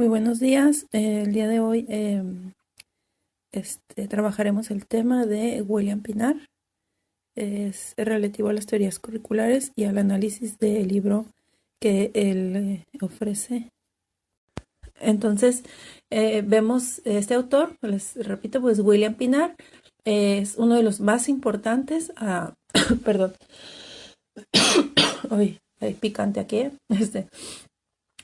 Muy buenos días. El día de hoy trabajaremos el tema de William Pinar. Es relativo a las teorías curriculares y al análisis del libro que él ofrece. Entonces, vemos este autor, les repito, pues William Pinar es uno de los más importantes. Perdón, hoy hay picante aquí.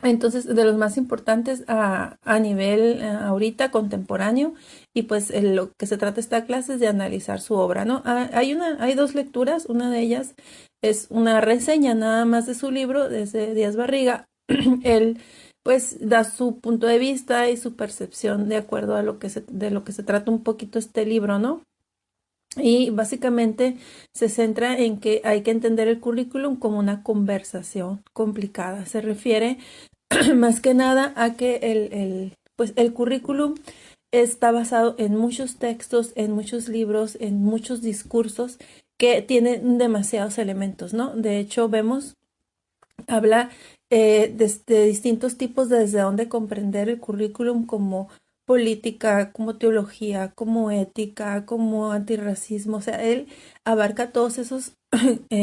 Entonces, de los más importantes a nivel ahorita contemporáneo, y pues lo que se trata esta clase es de analizar su obra, ¿no? Hay dos lecturas, una de ellas es una reseña nada más de su libro, desde Díaz Barriga. Él pues da su punto de vista y su percepción de acuerdo a de lo que se trata un poquito este libro, ¿no? Y básicamente se centra en que hay que entender el currículum como una conversación complicada. Se refiere más que nada a que pues el currículum está basado en muchos textos, en muchos libros, en muchos discursos que tienen demasiados elementos, ¿no? De hecho, habla de distintos tipos desde dónde comprender el currículum, como política, como teología, como ética, como antirracismo. O sea, él abarca todos esos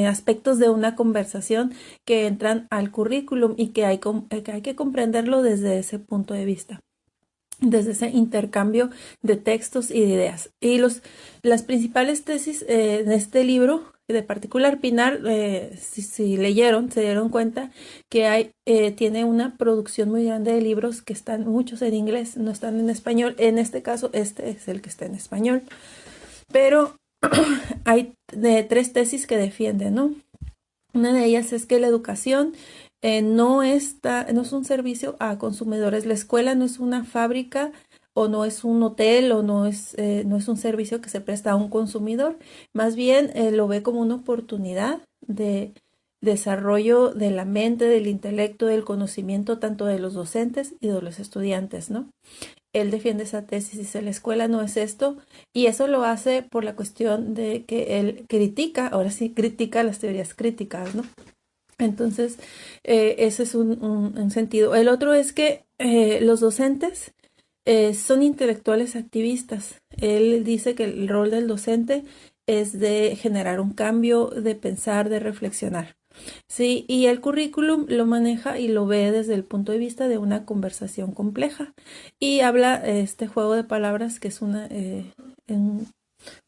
aspectos de una conversación que entran al currículum y que hay que comprenderlo desde ese punto de vista, desde ese intercambio de textos y de ideas. Y las principales tesis en este libro, de particular Pinar, si leyeron, se dieron cuenta que tiene una producción muy grande de libros que están muchos en inglés, no están en español. En este caso, este es el que está en español. Pero hay tres tesis que defienden, ¿no? Una de ellas es que la educación no es un servicio a consumidores. La escuela no es una fábrica o no es un hotel o no es un servicio que se presta a un consumidor. Más bien lo ve como una oportunidad de desarrollo de la mente, del intelecto, del conocimiento, tanto de los docentes y de los estudiantes, ¿no? Él defiende esa tesis, dice, la escuela no es esto, y eso lo hace por la cuestión de que él critica, ahora sí, critica las teorías críticas, ¿no? Entonces, ese es un sentido. El otro es que los docentes son intelectuales activistas. Él dice que el rol del docente es de generar un cambio, de pensar, de reflexionar. Sí, y el currículum lo maneja y lo ve desde el punto de vista de una conversación compleja. Y habla este juego de palabras que es un,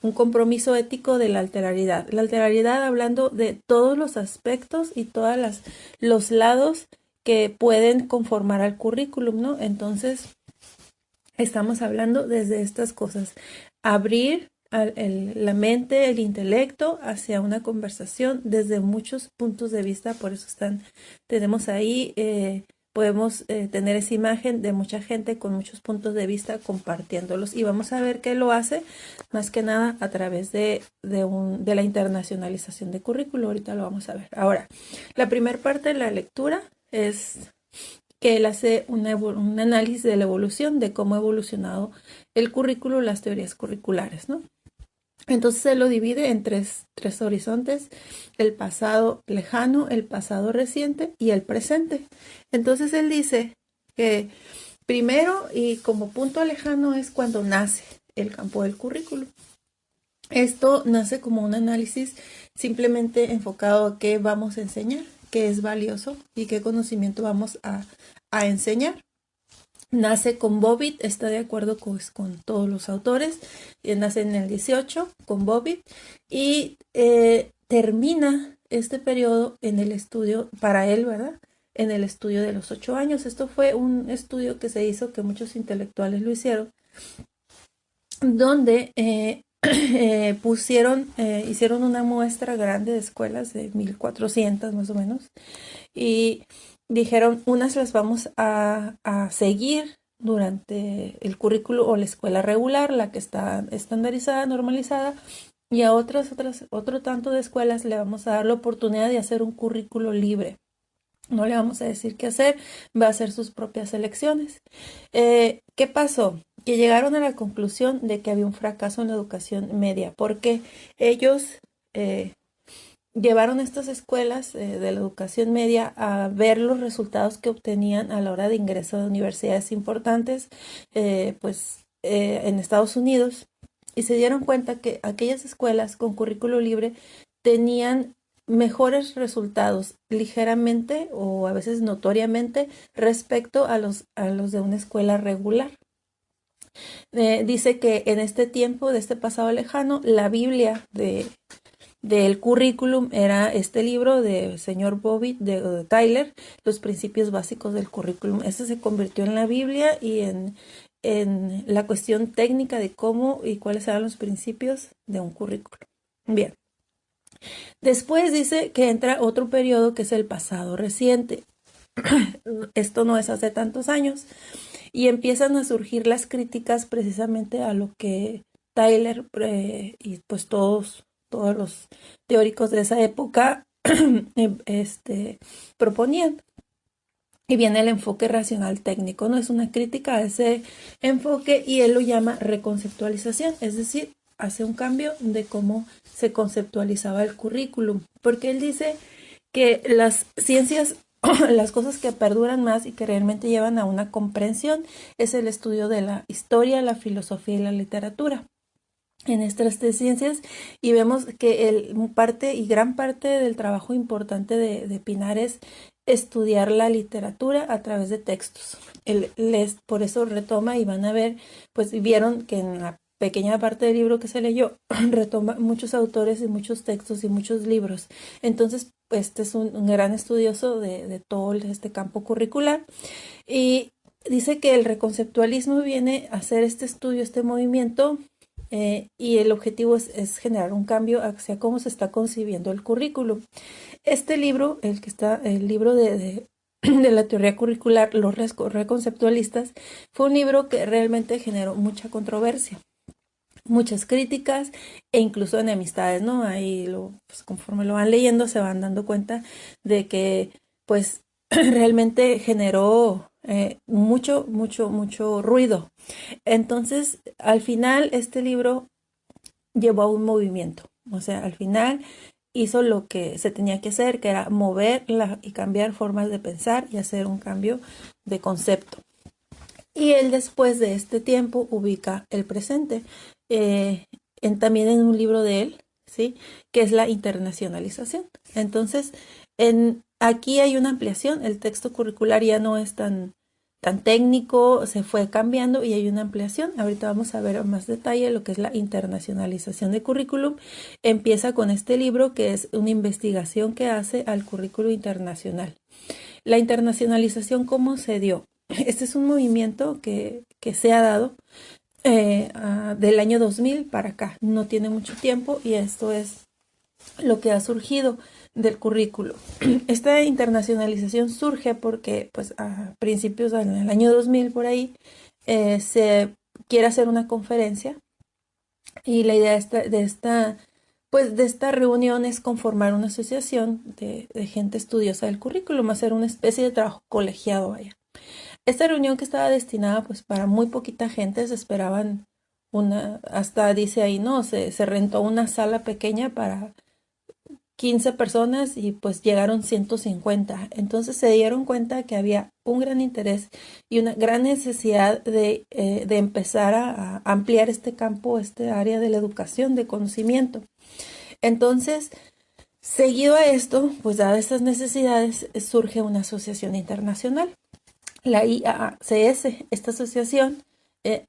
un compromiso ético de la alteralidad. La alteralidad hablando de todos los aspectos y los lados que pueden conformar al currículum, ¿no? Entonces, estamos hablando desde estas cosas. Abrir la mente, el intelecto hacia una conversación desde muchos puntos de vista. Por eso tenemos ahí, podemos tener esa imagen de mucha gente con muchos puntos de vista compartiéndolos. Y vamos a ver qué lo hace más que nada a través de la internacionalización de currículo. Ahorita lo vamos a ver. Ahora, la primera parte de la lectura es que él hace un análisis de la evolución, de cómo ha evolucionado el currículo, las teorías curriculares, ¿no? Entonces se lo divide en tres horizontes: el pasado lejano, el pasado reciente y el presente. Entonces él dice que primero y como punto lejano es cuando nace el campo del currículo. Esto nace como un análisis simplemente enfocado a qué vamos a enseñar, qué es valioso y qué conocimiento vamos a enseñar. Nace con Bobbitt, está de acuerdo con todos los autores, nace en el 18 con Bobbitt y termina este periodo en el estudio, para él, ¿verdad? En el estudio de los 8 años. Esto fue un estudio que se hizo, que muchos intelectuales lo hicieron, donde hicieron una muestra grande de escuelas de 1400 más o menos, y dijeron, unas las vamos a seguir durante el currículo o la escuela regular, la que está estandarizada, normalizada, y a otro tanto de escuelas le vamos a dar la oportunidad de hacer un currículo libre. No le vamos a decir qué hacer, va a hacer sus propias elecciones. ¿Qué pasó? Que llegaron a la conclusión de que había un fracaso en la educación media, porque ellos llevaron estas escuelas de la educación media a ver los resultados que obtenían a la hora de ingreso a universidades importantes, en Estados Unidos, y se dieron cuenta que aquellas escuelas con currículo libre tenían mejores resultados ligeramente o a veces notoriamente respecto a los de una escuela regular. Dice que en este tiempo, de este pasado lejano, la Biblia del currículum era este libro de señor Bobbitt, de Tyler, Los principios básicos del currículum. Este se convirtió en la Biblia y en la cuestión técnica de cómo y cuáles eran los principios de un currículum. Bien. Después dice que entra otro periodo que es el pasado reciente. Esto no es hace tantos años. Y empiezan a surgir las críticas precisamente a lo que Tyler y pues todos los teóricos de esa época proponían. Y viene el enfoque racional técnico, ¿no? Es una crítica a ese enfoque y él lo llama reconceptualización, es decir, hace un cambio de cómo se conceptualizaba el currículum, porque él dice que las ciencias, las cosas que perduran más y que realmente llevan a una comprensión es el estudio de la historia, la filosofía y la literatura en estas tres ciencias, y vemos que gran parte del trabajo importante de Pinar es estudiar la literatura a través de textos. Por eso retoma y van a ver, pues vieron que en la pequeña parte del libro que se leyó retoma muchos autores y muchos textos y muchos libros. Entonces, este es un gran estudioso de todo este campo curricular y dice que el reconceptualismo viene a hacer este estudio, este movimiento, y el objetivo es generar un cambio hacia cómo se está concibiendo el currículum. Este libro, el libro de la teoría curricular, los reconceptualistas, fue un libro que realmente generó mucha controversia, muchas críticas e incluso enemistades, ¿no? Ahí pues, conforme lo van leyendo se van dando cuenta de que pues realmente generó mucho ruido. Entonces, al final, este libro llevó a un movimiento. O sea, al final hizo lo que se tenía que hacer, que era mover y cambiar formas de pensar y hacer un cambio de concepto. Y él después de este tiempo ubica el presente, también en un libro de él, ¿sí? Que es la internacionalización. Entonces, aquí hay una ampliación, el texto curricular ya no es tan técnico, se fue cambiando y hay una ampliación. Ahorita vamos a ver en más detalle lo que es la internacionalización de currículum. Empieza con este libro que es una investigación que hace al currículo internacional. La internacionalización, ¿cómo se dio? Este es un movimiento que se ha dado del año 2000 para acá. No tiene mucho tiempo y esto es lo que ha surgido del currículo. Esta internacionalización surge porque pues a principios del año 2000 por ahí se quiere hacer una conferencia y la idea de esta reunión es conformar una asociación de gente estudiosa del currículum, hacer una especie de trabajo colegiado allá. Esta reunión que estaba destinada pues para muy poquita gente, se esperaban hasta dice ahí, no, se rentó una sala pequeña para 15 personas y pues llegaron 150. Entonces se dieron cuenta que había un gran interés y una gran necesidad de empezar a ampliar este campo, este área de la educación, de conocimiento. Entonces, seguido a esto, pues dadas estas necesidades, surge una asociación internacional. La IACS, esta asociación,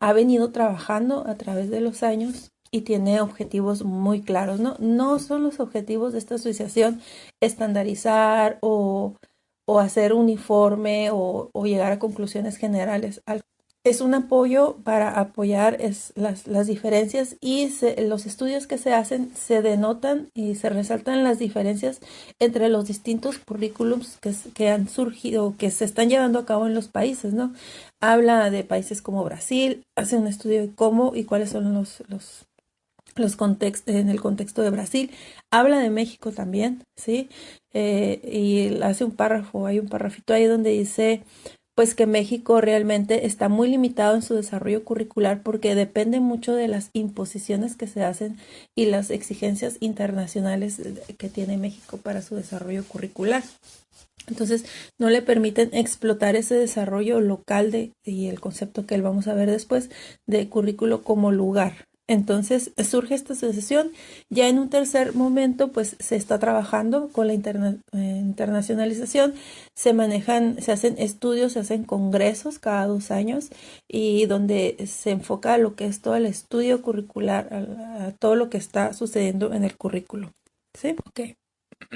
ha venido trabajando a través de los años y tiene objetivos muy claros, ¿no? No son los objetivos de esta asociación estandarizar o hacer uniforme o llegar a conclusiones generales. Es un apoyo para apoyar las diferencias y los estudios que se hacen se denotan y se resaltan las diferencias entre los distintos currículums que han surgido, que se están llevando a cabo en los países, ¿no? Habla de países como Brasil, hace un estudio de cómo y cuáles son los contextos en el contexto de Brasil. Habla de México también, ¿sí? Y hace un párrafo, hay un párrafito ahí donde dice pues que México realmente está muy limitado en su desarrollo curricular porque depende mucho de las imposiciones que se hacen y las exigencias internacionales que tiene México para su desarrollo curricular. Entonces, no le permiten explotar ese desarrollo local y el concepto que vamos a ver después de currículo como lugar. Entonces, surge esta asociación. Ya en un tercer momento, pues se está trabajando con la internacionalización. Se hacen estudios, se hacen congresos cada 2 años y donde se enfoca a lo que es todo el estudio curricular, a todo lo que está sucediendo en el currículo. ¿Sí? Ok.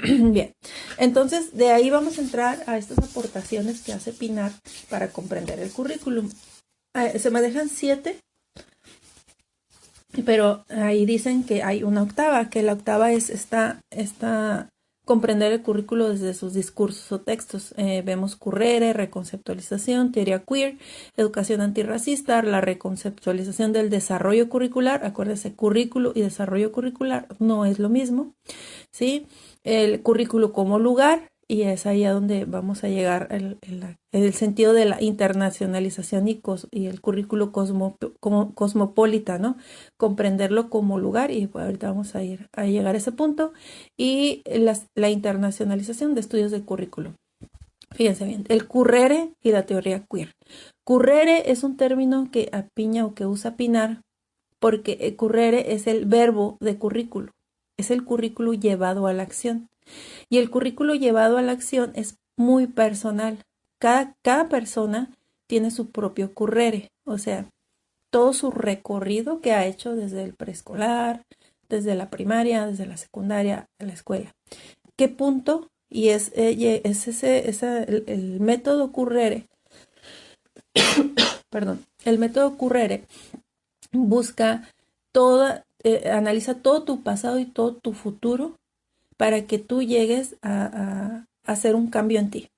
Bien, entonces de ahí vamos a entrar a estas aportaciones que hace Pinar para comprender el currículum. Se me dejan 7, pero ahí dicen que hay una octava, que la octava es esta comprender el currículo desde sus discursos o textos. Vemos Currere, reconceptualización, teoría queer, educación antirracista, la reconceptualización del desarrollo curricular. Acuérdense, currículo y desarrollo curricular no es lo mismo, ¿sí? El currículo como lugar, y es ahí a donde vamos a llegar el sentido de la internacionalización y el currículo cosmopolita, ¿no? Comprenderlo como lugar, y ahorita vamos a llegar a ese punto, y la internacionalización de estudios del currículo. Fíjense bien, el currere y la teoría queer. Currere es un término que apiña o que usa Pinar, porque currere es el verbo de currículo, es el currículo llevado a la acción. Y el currículo llevado a la acción es muy personal. Cada persona tiene su propio currere, o sea, todo su recorrido que ha hecho desde el preescolar, desde la primaria, desde la secundaria, a la escuela. ¿Qué punto? Y es el método currere, perdón, el método currere busca analiza todo tu pasado y todo tu futuro para que tú llegues a hacer un cambio en ti,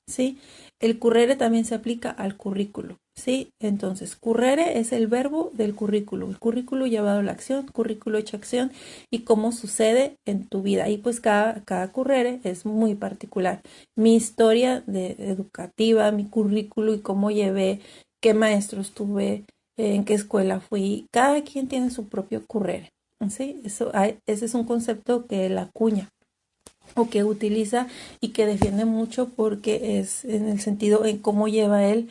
¿sí? El currere también se aplica al currículo, ¿sí? Entonces, currere es el verbo del currículo, el currículo llevado a la acción, currículo hecho acción y cómo sucede en tu vida. Y pues cada currere es muy particular. Mi historia educativa, mi currículo y cómo llevé, qué maestros tuve, en qué escuela fui, cada quien tiene su propio currere. ¿Sí? Ese es un concepto que la acuña o que utiliza y que defiende mucho porque es en el sentido en cómo lleva él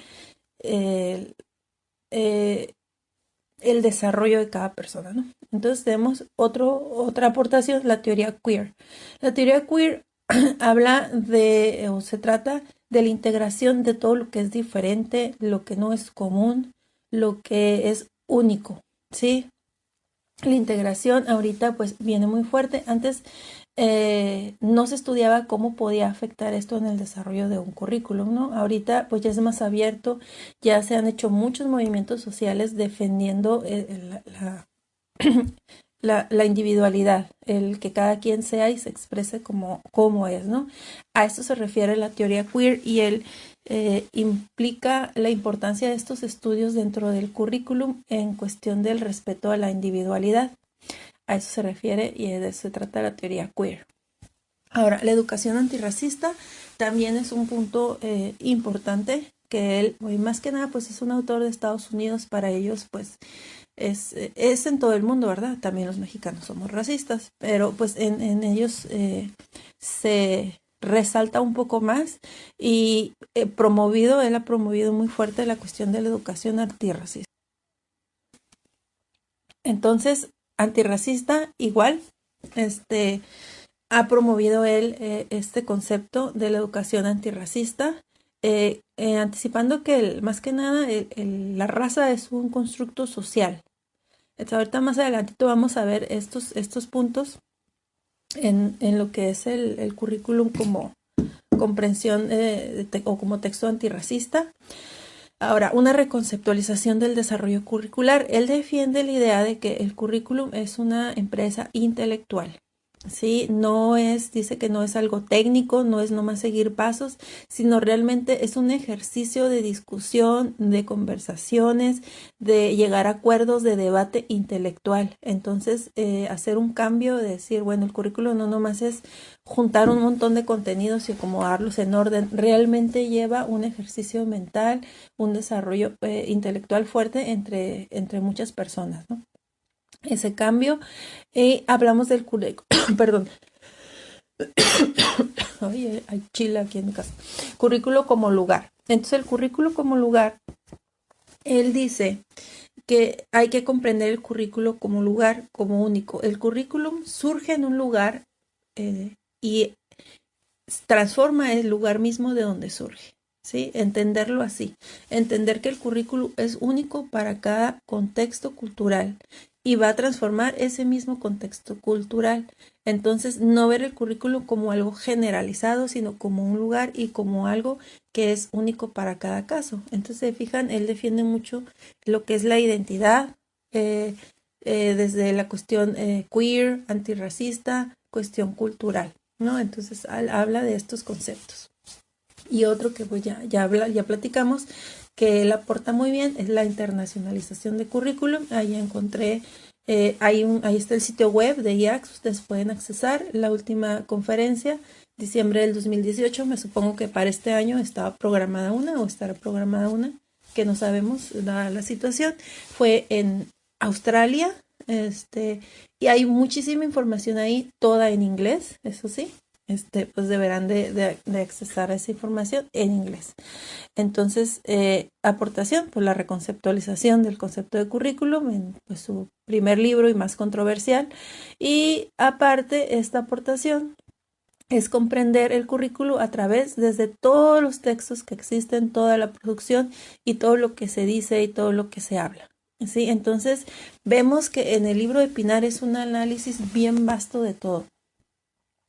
el, eh, el desarrollo de cada persona, ¿no? Entonces tenemos otra aportación, la teoría queer. La teoría queer habla o se trata de la integración de todo lo que es diferente, lo que no es común, lo que es único, ¿sí? La integración ahorita pues viene muy fuerte. Antes no se estudiaba cómo podía afectar esto en el desarrollo de un currículum, ¿no? Ahorita pues ya es más abierto, ya se han hecho muchos movimientos sociales defendiendo la individualidad, el que cada quien sea y se exprese como es, ¿no? A esto se refiere la teoría queer y él implica la importancia de estos estudios dentro del currículum en cuestión del respeto a la individualidad. A eso se refiere y de eso se trata la teoría queer. Ahora, la educación antirracista también es un punto importante que él, más que nada, pues es un autor de Estados Unidos. Para ellos, pues es en todo el mundo, ¿verdad? También los mexicanos somos racistas, pero pues en ellos se resalta un poco más y él ha promovido muy fuerte la cuestión de la educación antirracista. Entonces, antirracista igual, ha promovido él este concepto de la educación antirracista, anticipando que más que nada la raza es un constructo social. Entonces, ahorita más adelantito vamos a ver estos puntos en lo que es el currículum como comprensión o como texto antirracista. Ahora, una reconceptualización del desarrollo curricular. Él defiende la idea de que el currículum es una empresa intelectual, Sí, dice que no es algo técnico, no es nomás seguir pasos, sino realmente es un ejercicio de discusión, de conversaciones, de llegar a acuerdos, de debate intelectual. Entonces, hacer un cambio, de decir, bueno, el currículo no nomás es juntar un montón de contenidos y acomodarlos en orden, realmente lleva un ejercicio mental, un desarrollo intelectual fuerte entre muchas personas, ¿no? Ese cambio. Hablamos del currículo, perdón, ay, hay chile aquí en mi casa. Currículo como lugar. Entonces el currículo como lugar, él dice que hay que comprender el currículo como lugar, como único. El currículum surge en un lugar y transforma el lugar mismo de donde surge. ¿Sí? Entenderlo así, entender que el currículo es único para cada contexto cultural y va a transformar ese mismo contexto cultural. Entonces, no ver el currículo como algo generalizado, sino como un lugar y como algo que es único para cada caso. Entonces, se fijan, él defiende mucho lo que es la identidad, eh, desde la cuestión queer, antirracista, cuestión cultural, ¿no? Entonces, habla de estos conceptos. Y otro que pues ya platicamos, que él aporta muy bien, es la internacionalización de currículum. Ahí encontré, ahí está el sitio web de IACS, ustedes pueden accesar la última conferencia, diciembre del 2018, me supongo que para este año estaba programada una o estará programada una, que no sabemos la situación. Fue en Australia, y hay muchísima información ahí, toda en inglés, eso sí, pues deberán de accesar a esa información en inglés. Entonces, aportación, pues la reconceptualización del concepto de currículum en pues, su primer libro y más controversial. Y aparte, esta aportación es comprender el currículo a través desde todos los textos que existen, toda la producción y todo lo que se dice y todo lo que se habla. ¿Sí? Entonces, vemos que en el libro de Pinar es un análisis bien vasto de todo,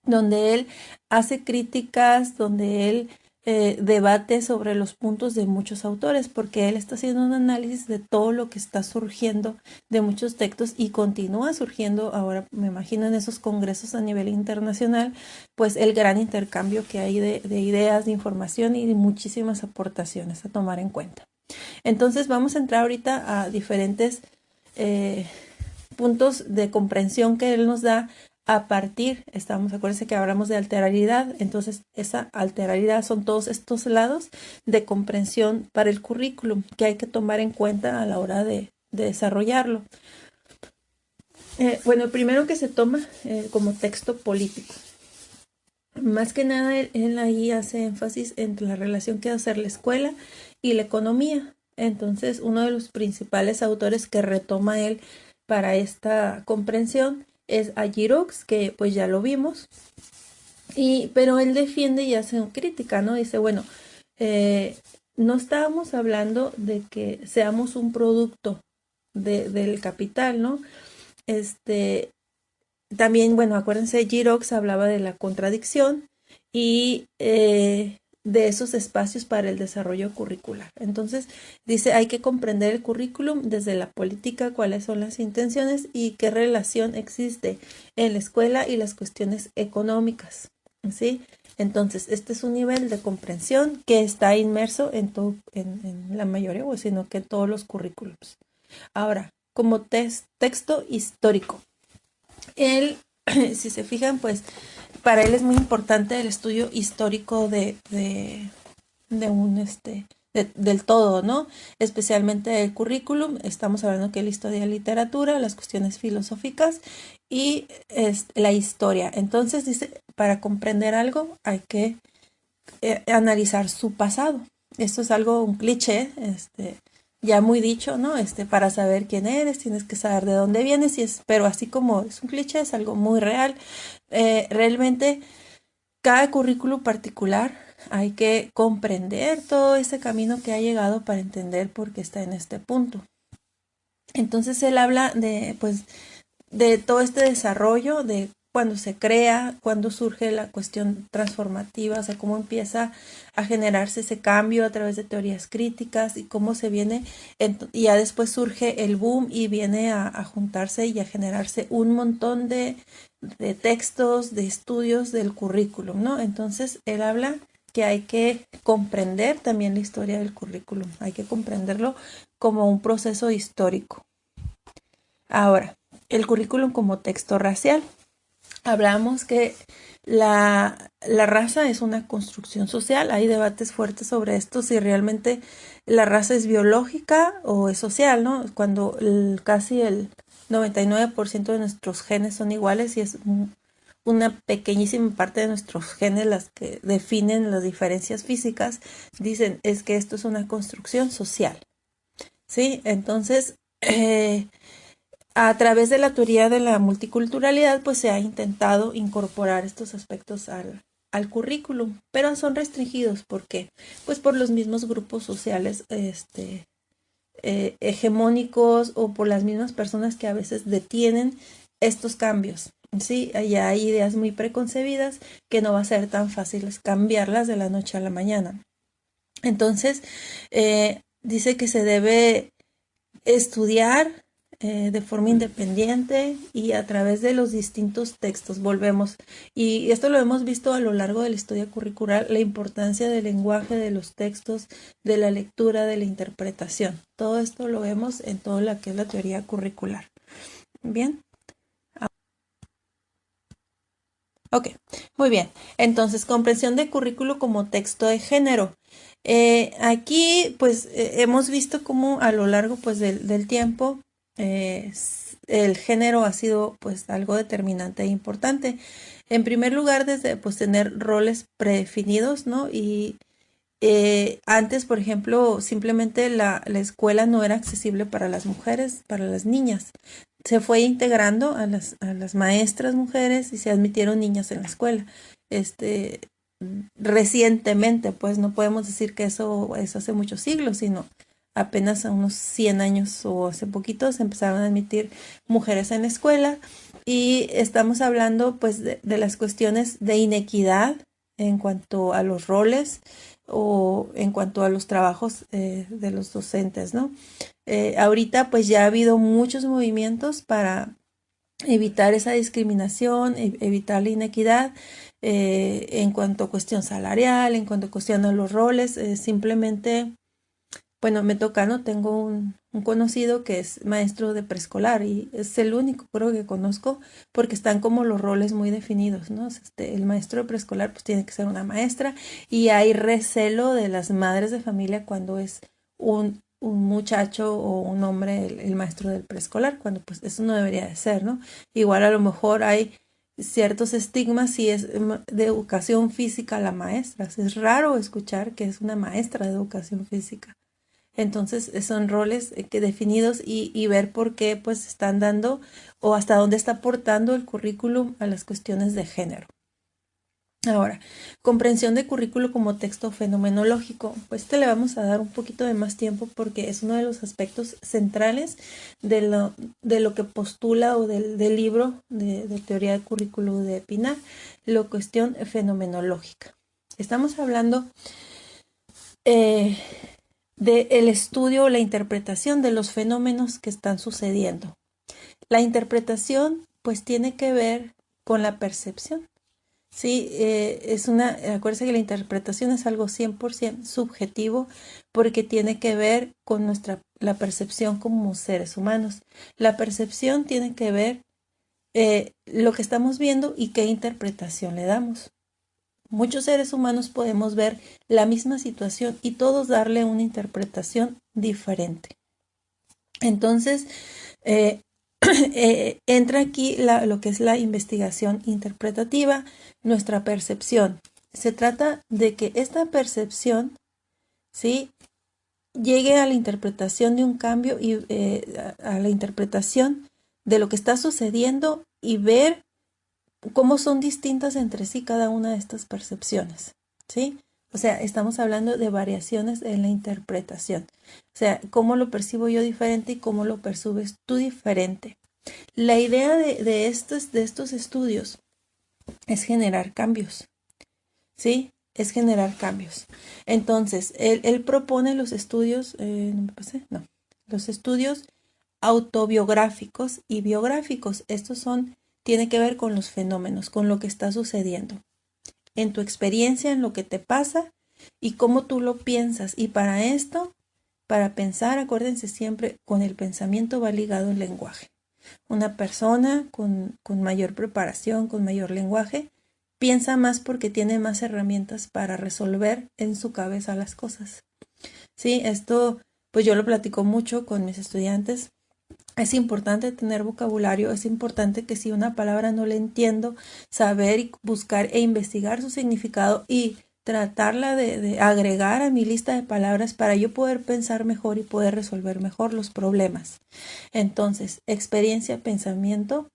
donde él hace críticas, donde él debate sobre los puntos de muchos autores, porque él está haciendo un análisis de todo lo que está surgiendo de muchos textos y continúa surgiendo ahora, me imagino, en esos congresos a nivel internacional, pues el gran intercambio que hay de ideas, de información y de muchísimas aportaciones a tomar en cuenta. Entonces vamos a entrar ahorita a diferentes puntos de comprensión que él nos da a partir, acuérdense que hablamos de alteralidad, entonces esa alteralidad son todos estos lados de comprensión para el currículum que hay que tomar en cuenta a la hora de desarrollarlo. Bueno, el primero que se toma como texto político. Más que nada, él ahí hace énfasis entre la relación que va a hacer la escuela y la economía. Entonces, uno de los principales autores que retoma él para esta comprensión es a Giroux, que pues ya lo vimos, pero él defiende y hace una crítica, ¿no? Dice, bueno, no estábamos hablando de que seamos un producto del capital, ¿no? También, bueno, acuérdense, Giroux hablaba de la contradicción y de esos espacios para el desarrollo curricular. Entonces, dice, hay que comprender el currículum desde la política, cuáles son las intenciones y qué relación existe en la escuela y las cuestiones económicas. ¿Sí? Entonces, este es un nivel de comprensión que está inmerso en la mayoría, o sino que en todos los currículums. Ahora, como texto histórico. Él, si se fijan, pues para él es muy importante el estudio histórico de un del todo, ¿no? Especialmente el currículum. Estamos hablando que la historia de literatura, las cuestiones filosóficas y la historia. Entonces dice, para comprender algo hay que analizar su pasado. Esto es algo, un cliché, ya muy dicho, ¿no? Para saber quién eres, tienes que saber de dónde vienes, pero así como es un cliché, es algo muy real. Realmente, cada currículo particular hay que comprender todo ese camino que ha llegado para entender por qué está en este punto. Entonces él habla de, pues, de todo este desarrollo, de cuando se crea, cuando surge la cuestión transformativa, o sea, cómo empieza a generarse ese cambio a través de teorías críticas y cómo se viene, y ya después surge el boom y viene a juntarse y a generarse un montón de textos, de estudios del currículum, ¿no? Entonces, él habla que hay que comprender también la historia del currículum, hay que comprenderlo como un proceso histórico. Ahora, el currículum como texto racial. Hablamos que la raza es una construcción social. Hay debates fuertes sobre esto, si realmente la raza es biológica o es social, ¿no? Cuando casi el 99% de nuestros genes son iguales y es una pequeñísima parte de nuestros genes las que definen las diferencias físicas, dicen es que esto es una construcción social, ¿sí? Entonces, a través de la teoría de la multiculturalidad, pues se ha intentado incorporar estos aspectos al currículum, pero son restringidos. ¿Por qué? Pues por los mismos grupos sociales hegemónicos o por las mismas personas que a veces detienen estos cambios. Sí, ya hay ideas muy preconcebidas que no va a ser tan fácil cambiarlas de la noche a la mañana. Entonces, dice que se debe estudiar de forma independiente y a través de los distintos textos. Volvemos, y esto lo hemos visto a lo largo de la historia curricular, la importancia del lenguaje, de los textos, de la lectura, de la interpretación. Todo esto lo vemos en todo lo que es la teoría curricular. Bien. Ok, muy bien. Entonces, comprensión de currículo como texto de género. Aquí, pues, hemos visto cómo a lo largo, pues, del tiempo, el género ha sido, pues, algo determinante e importante. En primer lugar, desde, pues, tener roles predefinidos, ¿no? Y antes, por ejemplo, simplemente la escuela no era accesible para las mujeres, para las niñas. Se fue integrando a las maestras mujeres y se admitieron niñas en la escuela. Este, recientemente, pues no podemos decir que eso es hace muchos siglos, sino apenas a unos 100 años o hace poquito se empezaron a admitir mujeres en la escuela y estamos hablando pues de las cuestiones de inequidad en cuanto a los roles o en cuanto a los trabajos de los docentes, ¿no? Ahorita pues ya ha habido muchos movimientos para evitar esa discriminación, evitar la inequidad en cuanto a cuestión salarial, en cuanto a cuestión de los roles, simplemente, bueno, me toca, ¿no? Tengo un conocido que es maestro de preescolar y es el único, creo que conozco, porque están como los roles muy definidos, ¿no? El maestro de preescolar pues tiene que ser una maestra y hay recelo de las madres de familia cuando es un muchacho o un hombre el maestro del preescolar, cuando pues eso no debería de ser, ¿no? Igual a lo mejor hay ciertos estigmas si es de educación física la maestra. Es raro escuchar que es una maestra de educación física. Entonces son roles que definidos y ver por qué pues están dando o hasta dónde está aportando el currículum a las cuestiones de género. Ahora, comprensión de currículo como texto fenomenológico. Pues le vamos a dar un poquito de más tiempo porque es uno de los aspectos centrales de lo que postula o del libro de teoría del currículo de Pinar, la cuestión fenomenológica. Estamos hablando del estudio o la interpretación de los fenómenos que están sucediendo. La interpretación pues tiene que ver con la percepción. Sí, acuérdense que la interpretación es algo 100% subjetivo porque tiene que ver con la percepción como seres humanos. La percepción tiene que ver lo que estamos viendo y qué interpretación le damos. Muchos seres humanos podemos ver la misma situación y todos darle una interpretación diferente. Entonces, entra aquí lo que es la investigación interpretativa, nuestra percepción. Se trata de que esta percepción, ¿sí?, llegue a la interpretación de un cambio y a la interpretación de lo que está sucediendo y ver cómo son distintas entre sí cada una de estas percepciones, ¿sí? O sea, estamos hablando de variaciones en la interpretación. O sea, cómo lo percibo yo diferente y cómo lo percibes tú diferente. La idea de estos estudios es generar cambios, ¿sí? Es generar cambios. Entonces, él propone los estudios, no me pasé, no, los estudios autobiográficos y biográficos. Tiene que ver con los fenómenos, con lo que está sucediendo, en tu experiencia, en lo que te pasa y cómo tú lo piensas. Y para esto, para pensar, acuérdense siempre, con el pensamiento va ligado el lenguaje. Una persona con mayor preparación, con mayor lenguaje, piensa más porque tiene más herramientas para resolver en su cabeza las cosas. Sí, esto pues yo lo platico mucho con mis estudiantes. Es importante tener vocabulario, es importante que si una palabra no la entiendo, saber y buscar e investigar su significado y tratarla de agregar a mi lista de palabras para yo poder pensar mejor y poder resolver mejor los problemas. Entonces, experiencia, pensamiento,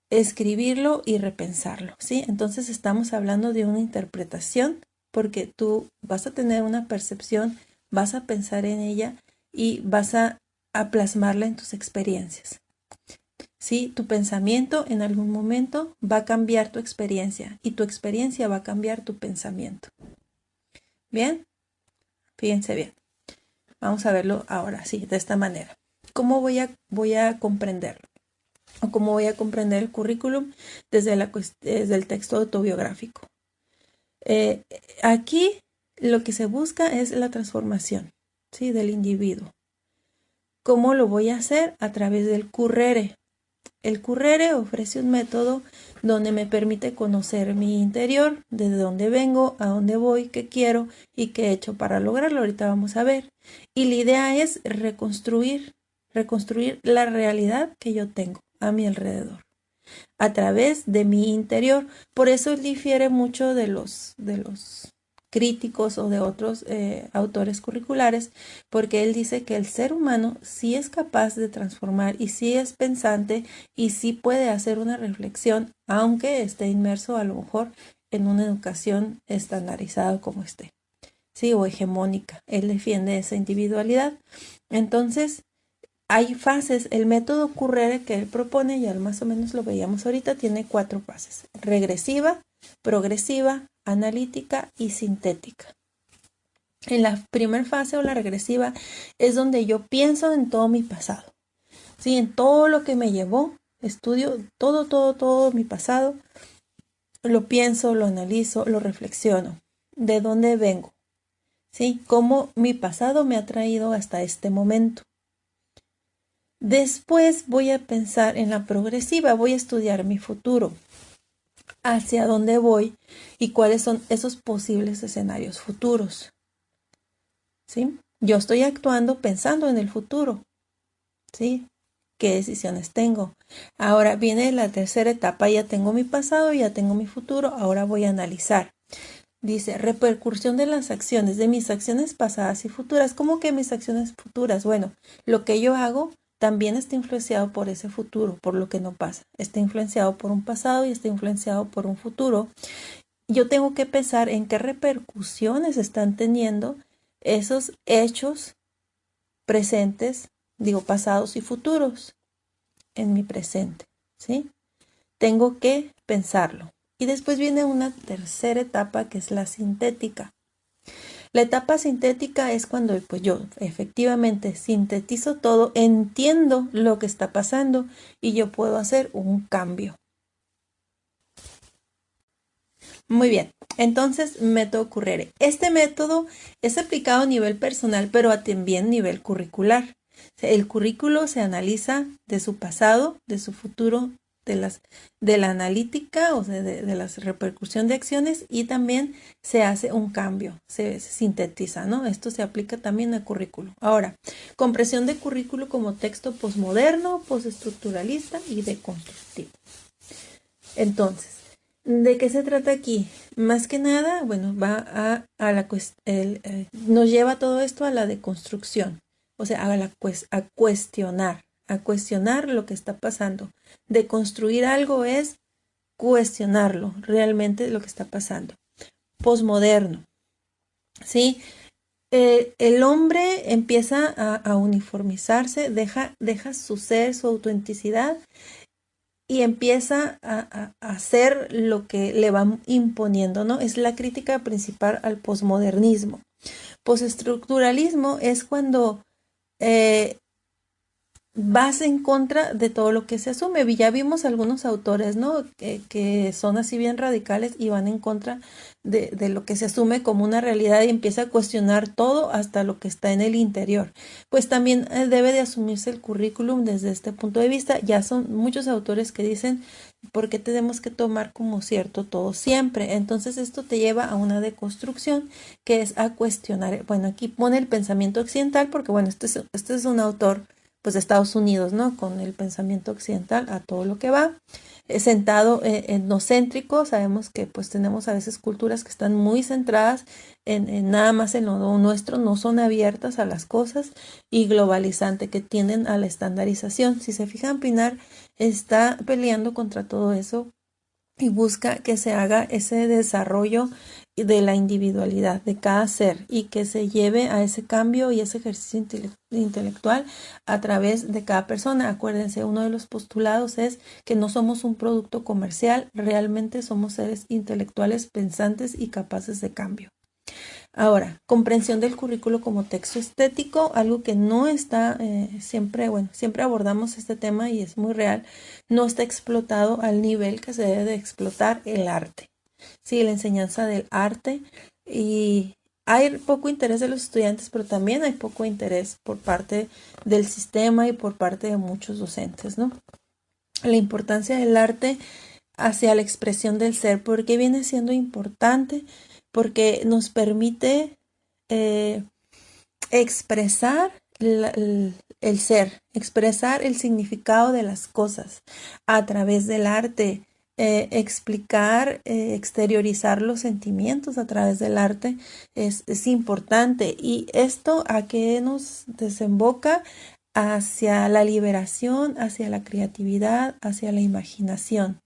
escribirlo y repensarlo, ¿sí? Entonces estamos hablando de una interpretación porque tú vas a tener una percepción, vas a pensar en ella y vas a plasmarla en tus experiencias. ¿Sí? Tu pensamiento en algún momento va a cambiar tu experiencia y tu experiencia va a cambiar tu pensamiento. ¿Bien? Fíjense bien. Vamos a verlo ahora, sí, de esta manera. ¿Cómo voy a comprenderlo? O cómo voy a comprender el currículum desde el texto autobiográfico. Aquí lo que se busca es la transformación, ¿sí? Del individuo. ¿Cómo lo voy a hacer? A través del currere. El currere ofrece un método donde me permite conocer mi interior, desde dónde vengo, a dónde voy, qué quiero y qué he hecho para lograrlo. Ahorita vamos a ver. Y la idea es reconstruir la realidad que yo tengo a mi alrededor, a través de mi interior. Por eso él difiere mucho de los críticos o de otros autores curriculares, porque él dice que el ser humano sí es capaz de transformar y sí es pensante y sí puede hacer una reflexión, aunque esté inmerso a lo mejor en una educación estandarizada como esté, sí, o hegemónica. Él defiende esa individualidad. Entonces, hay fases. El método Currere que él propone, ya más o menos lo veíamos ahorita, tiene 4 fases: regresiva, progresiva, analítica y sintética. En la primera fase o la regresiva es donde yo pienso en todo mi pasado, ¿sí? En todo lo que me llevó, estudio todo mi pasado, lo pienso, lo analizo, lo reflexiono. ¿De dónde vengo? ¿Sí? Cómo mi pasado me ha traído hasta este momento. Después voy a pensar en la progresiva, voy a estudiar mi futuro, hacia dónde voy y cuáles son esos posibles escenarios futuros. ¿Sí? Yo estoy actuando pensando en el futuro, ¿sí? ¿Qué decisiones tengo? Ahora viene la tercera etapa, ya tengo mi pasado, ya tengo mi futuro, ahora voy a analizar. Dice, repercusión de las acciones, de mis acciones pasadas y futuras. ¿Cómo que mis acciones futuras? Bueno, lo que yo hago también está influenciado por ese futuro, por lo que no pasa. Está influenciado por un pasado y está influenciado por un futuro. Yo tengo que pensar en qué repercusiones están teniendo esos hechos presentes, digo pasados y futuros, en mi presente, ¿sí? Tengo que pensarlo. Y después viene una tercera etapa que es la sintética. La etapa sintética es cuando pues yo efectivamente sintetizo todo, entiendo lo que está pasando y yo puedo hacer un cambio. Muy bien, entonces método Currere. Este método es aplicado a nivel personal, pero también a nivel curricular. El currículo se analiza de su pasado, de su futuro, de la analítica, o sea, de la repercusión de acciones, y también se hace un cambio, se sintetiza, ¿no? Esto se aplica también al currículo. Ahora, comprensión de currículo como texto posmoderno, postestructuralista y deconstructivo. Entonces, ¿de qué se trata aquí? Más que nada, bueno, va nos lleva todo esto a la deconstrucción, o sea, a cuestionar lo que está pasando. Deconstruir algo es cuestionarlo, realmente lo que está pasando. Posmoderno, ¿sí? El hombre empieza a uniformizarse, deja su ser, su autenticidad y empieza a hacer lo que le van imponiendo, ¿no? Es la crítica principal al posmodernismo. Postestructuralismo es cuando eh, vas en contra de todo lo que se asume. Ya vimos algunos autores, ¿no? Que son así bien radicales y van en contra de lo que se asume como una realidad y empieza a cuestionar todo hasta lo que está en el interior. Pues también debe de asumirse el currículum desde este punto de vista. Ya son muchos autores que dicen por qué tenemos que tomar como cierto todo siempre. Entonces esto te lleva a una deconstrucción que es a cuestionar. Bueno, aquí pone el pensamiento occidental porque, bueno, este es un autor pues de Estados Unidos, ¿no? Con el pensamiento occidental a todo lo que va. Sentado etnocéntrico, sabemos que pues tenemos a veces culturas que están muy centradas en nada más en lo nuestro, no son abiertas a las cosas, y globalizante, que tienden a la estandarización. Si se fijan, Pinar está peleando contra todo eso y busca que se haga ese desarrollo de la individualidad de cada ser y que se lleve a ese cambio y ese ejercicio intelectual a través de cada persona. Acuérdense, uno de los postulados es que no somos un producto comercial, realmente somos seres intelectuales pensantes y capaces de cambio. Ahora, comprensión del currículo como texto estético, algo que no está siempre, bueno, siempre abordamos este tema y es muy real, no está explotado al nivel que se debe de explotar el arte. Sí, la enseñanza del arte, y hay poco interés de los estudiantes, pero también hay poco interés por parte del sistema y por parte de muchos docentes, ¿no? La importancia del arte hacia la expresión del ser, porque viene siendo importante, porque nos permite eh, expresar el ser, expresar el significado de las cosas a través del arte, explicar, exteriorizar los sentimientos a través del arte es importante. ¿Y esto a qué nos desemboca? Hacia la liberación, hacia la creatividad, hacia la imaginación.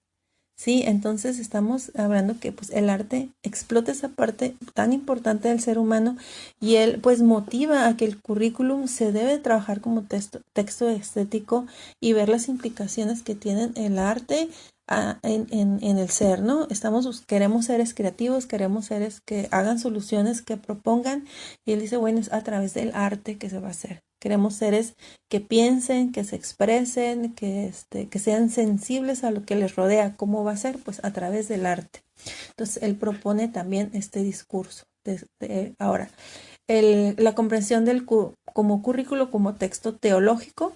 Sí, entonces estamos hablando que pues el arte explota esa parte tan importante del ser humano, y él pues motiva a que el currículum se debe trabajar como texto estético y ver las implicaciones que tienen el arte en el ser, ¿no? Queremos seres creativos, queremos seres que hagan soluciones, que propongan, y él dice, bueno, es a través del arte que se va a hacer. Queremos seres que piensen, que se expresen, que sean sensibles a lo que les rodea. ¿Cómo va a ser? Pues a través del arte. Entonces, él propone también este discurso. Ahora, la comprensión como currículo, como texto teológico.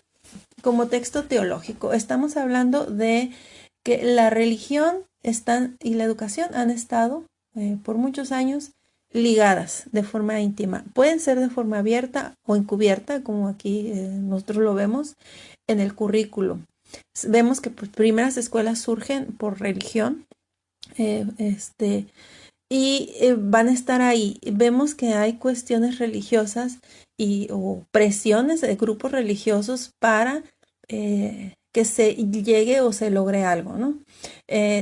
Como texto teológico, estamos hablando de que la religión y la educación han estado por muchos años ligadas de forma íntima. Pueden ser de forma abierta o encubierta, como aquí nosotros lo vemos en el currículo. Vemos que pues, primeras escuelas surgen por religión, eh, este, y van a estar ahí. Vemos que hay cuestiones religiosas o presiones de grupos religiosos para que se llegue o se logre algo, ¿no?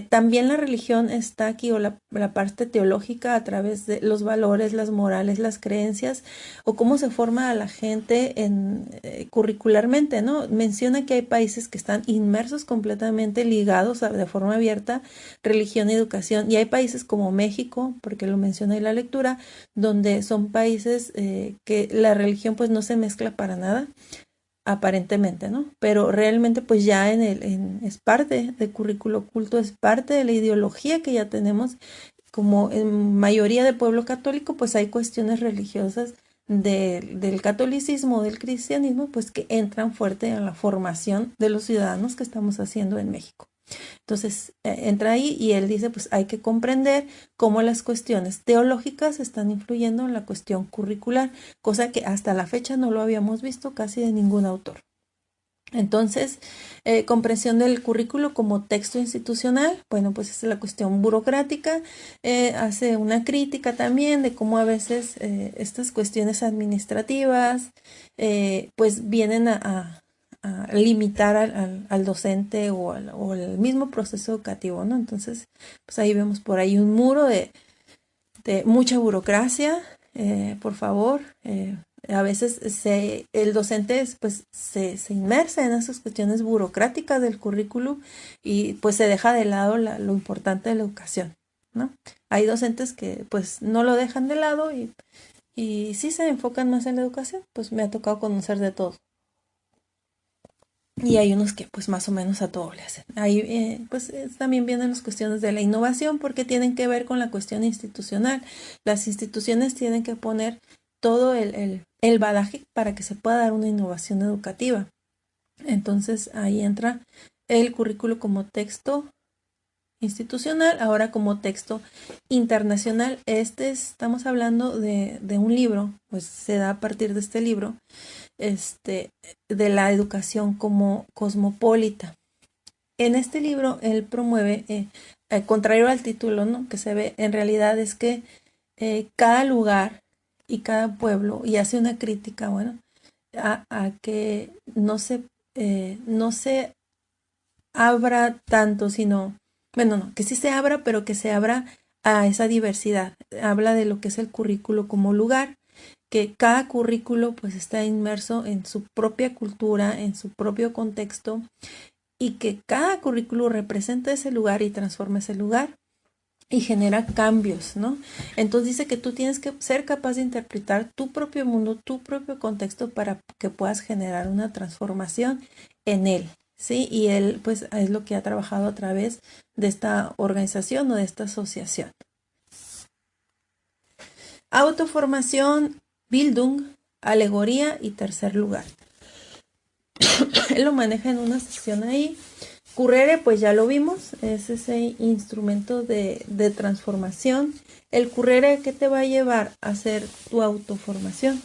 También la religión está aquí, o la parte teológica, a través de los valores, las morales, las creencias, o cómo se forma a la gente curricularmente, ¿no? Menciona que hay países que están inmersos completamente ligados de forma abierta religión y educación, y hay países como México, porque lo menciona en la lectura, donde son países que la religión pues no se mezcla para nada, aparentemente, ¿no? Pero realmente pues ya es parte del currículo oculto, es parte de la ideología que ya tenemos. Como en mayoría de pueblo católico, pues hay cuestiones religiosas del catolicismo, del cristianismo, pues que entran fuerte en la formación de los ciudadanos que estamos haciendo en México. Entonces entra ahí y él dice, pues hay que comprender cómo las cuestiones teológicas están influyendo en la cuestión curricular, cosa que hasta la fecha no lo habíamos visto casi de ningún autor. Entonces, comprensión del currículo como texto institucional, bueno, pues esa es la cuestión burocrática. Hace una crítica también de cómo a veces estas cuestiones administrativas pues vienen a limitar al docente o al mismo proceso educativo, ¿no? Entonces, pues ahí vemos por ahí un muro de mucha burocracia, por favor. A veces el docente pues se inmersa en esas cuestiones burocráticas del currículum y pues se deja de lado lo importante de la educación, ¿no? Hay docentes que pues no lo dejan de lado y sí se enfocan más en la educación, pues me ha tocado conocer de todo. Y hay unos que pues más o menos a todo le hacen. Ahí pues también vienen las cuestiones de la innovación porque tienen que ver con la cuestión institucional. Las instituciones tienen que poner todo el badaje para que se pueda dar una innovación educativa. Entonces ahí entra el currículo como texto institucional, ahora como texto internacional. Estamos hablando de un libro, pues se da a partir de este libro, de la educación como cosmopolita. En este libro él promueve, contrario al título, ¿no?, que se ve, en realidad es que cada lugar y cada pueblo, y hace una crítica, bueno, a que no se abra tanto, sino, bueno, no, que sí se abra, pero que se abra a esa diversidad. Habla de lo que es el currículo como lugar, que cada currículo pues está inmerso en su propia cultura, en su propio contexto, y que cada currículo representa ese lugar y transforma ese lugar y genera cambios, ¿no? Entonces dice que tú tienes que ser capaz de interpretar tu propio mundo, tu propio contexto para que puedas generar una transformación en él, ¿sí? Y él pues es lo que ha trabajado a través de esta organización o de esta asociación. Autoformación, Bildung, alegoría y tercer lugar. Él lo maneja en una sección ahí. Currere, pues ya lo vimos, es ese instrumento de transformación. El currere, ¿qué te va a llevar a hacer tu autoformación?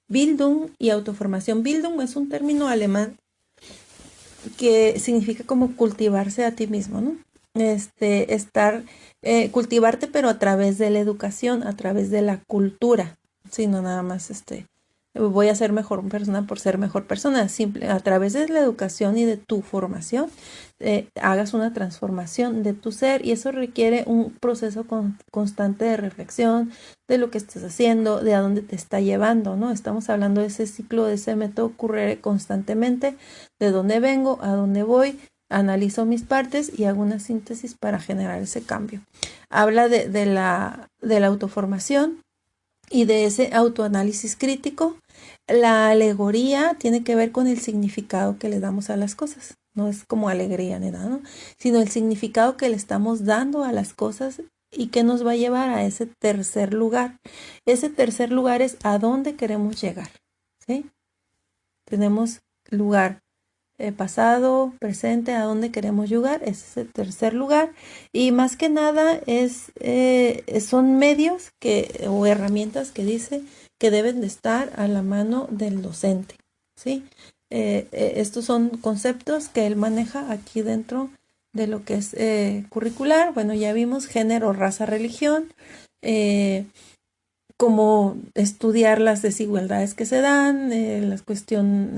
Bildung y autoformación. Bildung es un término alemán que significa como cultivarse a ti mismo, ¿no? Cultivarte, pero a través de la educación, a través de la cultura, sino nada más voy a ser mejor persona por ser mejor persona. Simple, a través de la educación y de tu formación, hagas una transformación de tu ser, y eso requiere un proceso constante de reflexión de lo que estás haciendo, de a dónde te está llevando, ¿no? Estamos hablando de ese ciclo, de ese método ocurre constantemente, de dónde vengo, a dónde voy, analizo mis partes y hago una síntesis para generar ese cambio. Habla de la autoformación y de ese autoanálisis crítico. La alegoría tiene que ver con el significado que le damos a las cosas. No es como alegría ni nada, ¿no?, sino el significado que le estamos dando a las cosas y que nos va a llevar a ese tercer lugar. Ese tercer lugar es a dónde queremos llegar, ¿sí? Tenemos lugar pasado, presente, a dónde queremos llegar, ese es el tercer lugar, y más que nada son medios o herramientas que dice que deben de estar a la mano del docente, ¿sí? Estos son conceptos que él maneja aquí dentro de lo que es curricular. Bueno, ya vimos género, raza, religión, cómo estudiar las desigualdades que se dan, en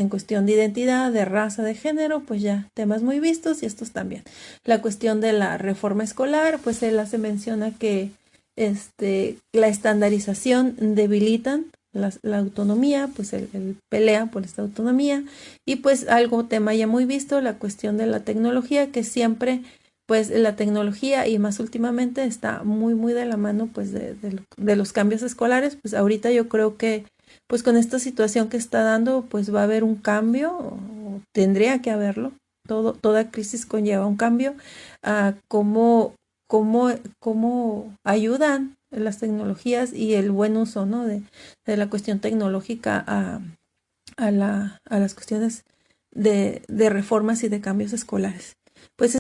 cuestión de identidad, de raza, de género, pues ya temas muy vistos, y estos también. La cuestión de la reforma escolar, pues él hace mención a que la estandarización debilitan la autonomía, pues él pelea por esta autonomía. Y pues tema ya muy visto, la cuestión de la tecnología, que siempre pues la tecnología, y más últimamente, está muy muy de la mano pues de los cambios escolares. Pues ahorita yo creo que pues con esta situación que está dando pues va a haber un cambio, o tendría que haberlo. Toda crisis conlleva un cambio a cómo ayudan las tecnologías y el buen uso, ¿no?, de la cuestión tecnológica a las cuestiones de reformas y de cambios escolares. Pues